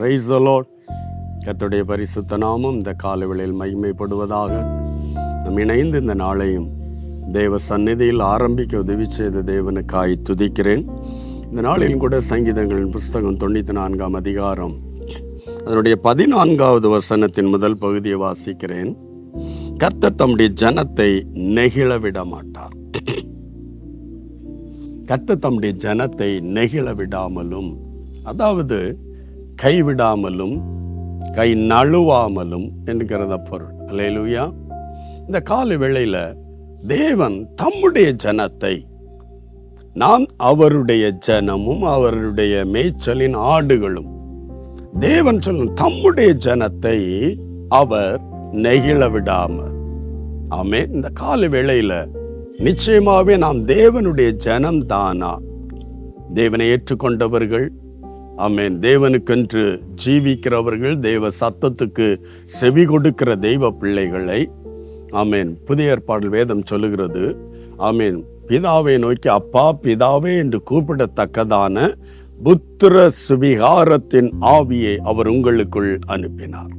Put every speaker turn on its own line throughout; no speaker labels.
Praise the Lord. கர்த்தருடைய பரிசுத்த நாமம் இந்த காலவேளையில் மகிமைப்படுவதாக. நம் இணைந்து இந்த நாளையும் தேவ சந்நிதியில் ஆரம்பிக்க உதவி செய்த தேவனுக்காய் துதிக்கிறேன். இந்த நாளிலும் கூட சங்கீதங்களின் புஸ்தகம் 94ஆம் அதிகாரம் அதனுடைய 14வது வசனத்தின் முதல் பகுதியை வாசிக்கிறேன். கர்த்தர் தம்முடைய ஜனத்தை நெகிழ விட மாட்டார். கர்த்தர் தம்முடைய ஜனத்தை நெகிழ விடாமலும், அதாவது கைவிடாமலும் கை நழுவாமலும் என்கிறத பொருள். அல்லேலூயா. இந்த கால வேளையில் தேவன் தம்முடைய ஜனத்தை, நாம் அவருடைய ஜனமும் அவருடைய மேய்ச்சலின் ஆடுகளும், தேவன் சொல்லும் தம்முடைய ஜனத்தை அவர் நெகிழ விடாமல். ஆமென். இந்த கால வேளையில நிச்சயமாகவே நாம் தேவனுடைய ஜனம் தானா? தேவனை ஏற்றுக்கொண்டவர்கள், ஆமென், தேவனுக்கென்று ஜீவிக்கிறவர்கள், தேவ சத்தத்துக்கு செவி கொடுக்கிற தெய்வ பிள்ளைகளை, ஆமென், புதிய ஏற்பாடு வேதம் சொல்லுகிறது, ஆமென், பிதாவை நோக்கி அப்பா பிதாவே என்று கூப்பிடத்தக்கதான புத்திர சுவிகாரத்தின் ஆவியை அவர் உங்களுக்குள் அனுப்பினார்.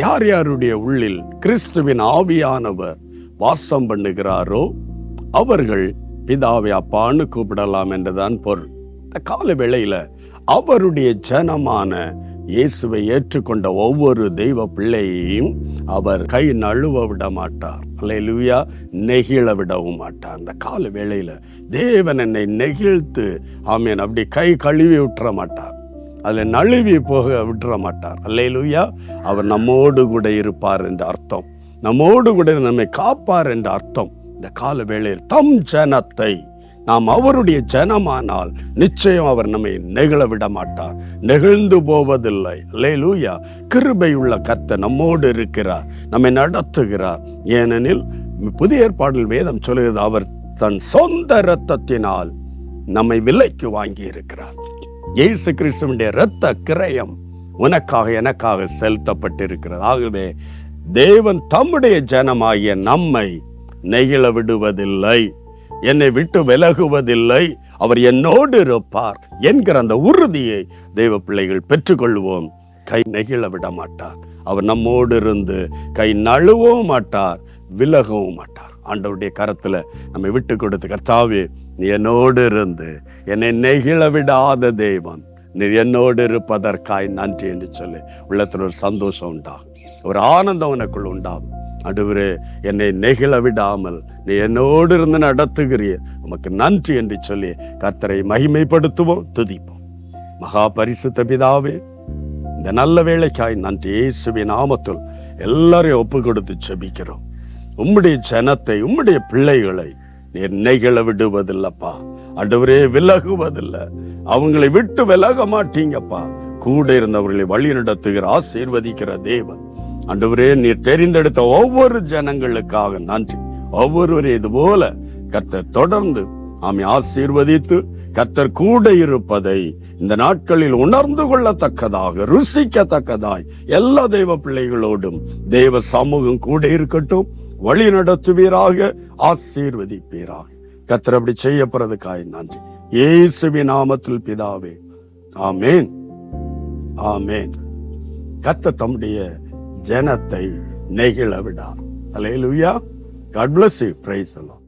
யார் யாருடைய உள்ளில் கிறிஸ்துவின் ஆவியானவர் வாசம் பண்ணுகிறாரோ அவர்கள் பிதாவை அப்பான்னு கூப்பிடலாம் என்றுதான் பொருள். இந்த கால வேளையில அவருடைய ஜனமான இயேசுவை ஏற்றுக்கொண்ட ஒவ்வொரு தெய்வ பிள்ளையையும் அவர் கை நழுவ விட மாட்டார். அல்லேலூயா. நெகிழ விடவும் மாட்டார். இந்த கால வேளையில தேவன் என்னை நெகிழ்த்து, ஆமென், அப்படி கை கழுவி விட்டுற மாட்டார், அதில் நழுவி போக விட்டுற மாட்டார். அல்லேலூயா. அவர் நம்மோடு கூட இருப்பார் என்ற அர்த்தம், நம்மோடு கூட நம்மை காப்பார் என்ற அர்த்தம். இந்த கால வேளையில் தம் ஜனத்தை, நாம் அவருடைய ஜனமானால் நிச்சயம் அவர் நம்மை நெகிழ விட மாட்டார், நெகிழ்ந்து போவதில்லை. அல்லேலூயா. கிருபையுள்ள கர்த்தர் நம்மோடு இருக்கிறார், நம்மை நடத்துகிறார். ஏனெனில் புதிய ஏற்பாட்டில் வேதம் சொல்லுகிறது, அவர் தன் சொந்த இரத்தத்தினால் நம்மை விலைக்கு வாங்கி இருக்கிறார். இயேசு கிறிஸ்துவினுடைய இரத்த கிரயம் உனக்காக எனக்காக செலுத்தப்பட்டிருக்கிறது. ஆகவே தேவன் தம்முடைய ஜனமாகிய நம்மை நெகிழ விடுவதில்லை, என்னை விட்டு விலகுவதில்லை, அவர் என்னோடு இருப்பார் என்கிற அந்த உறுதியை தெய்வ பிள்ளைகள் பெற்றுக்கொள்வோம். கை நெகிழ விட மாட்டார். அவர் நம்மோடு இருந்து கை நழுவவும் மாட்டார், விலகவும் மாட்டார். ஆண்டவருடைய கரத்துல நம்மை விட்டு கொடுத்து, கர்த்தாவே நீ என்னோடு இருந்து என்னை நெகிழ விடாத தேவன், நீ என்னோடு இருப்பதற்காய் நன்றி என்று சொல்லி உள்ளத்தில் ஒரு சந்தோஷம் உண்டாகும், ஒரு ஆனந்தம் உனக்குள் உண்டாகும். ஆண்டவரே, என்னை நெகிழ விடாமல் நீ என்னோடு இருந்து நடத்துகிறீர், உமக்கு நன்றி என்று சொல்லி கர்த்தரை மகிமைப்படுத்துவோம், துதிப்போம். மகா பரிசுத்த பிதாவே, இந்த நல்ல வேளைக்காய் நன்றி. இயேசுவின் நாமத்தில் எல்லாரையும் ஒப்பு கொடுத்து செபிக்கிறோம். உம்முடைய ஜனத்தை, உம்முடைய பிள்ளைகளை நீர் நெகிழ விடுவதில்லப்பா. ஆண்டவரே, விலகுவதில்லை, அவங்களை விட்டு விலக மாட்டீங்கப்பா. கூட இருந்தவர்களை வழி நடத்துகிற ஆசீர்வதிக்கிற தேவன். ஆண்டவரே, நீர் தெரிந்தெடுத்த ஒவ்வொரு ஜனங்களுக்காக நன்றி. ஒவ்வொருவரையும் இது போல கர்த்தர் தொடர்ந்து ஆசீர்வதித்து, கர்த்தர் கூட இருப்பதை இந்த நாட்களில் உணர்ந்து கொள்ளத்தக்கதாக, ருசிக்கத்தக்கதாய் எல்லா தெய்வ பிள்ளைகளோடும் தெய்வ சமூகம் கூட இருக்கட்டும். வழி நடத்துவீராக, ஆசீர்வதிப்பீராக. கர்த்தர் அப்படி செய்யப்படுறதுக்காய் நன்றி. இயேசுவின் நாமத்தில் பிதாவே, ஆமேன், ஆமேன். கர்த்தர் தம்முடைய ஜனத்தை நெகிழ விடார். அல்லேலூயா. God bless you. Praise the Lord.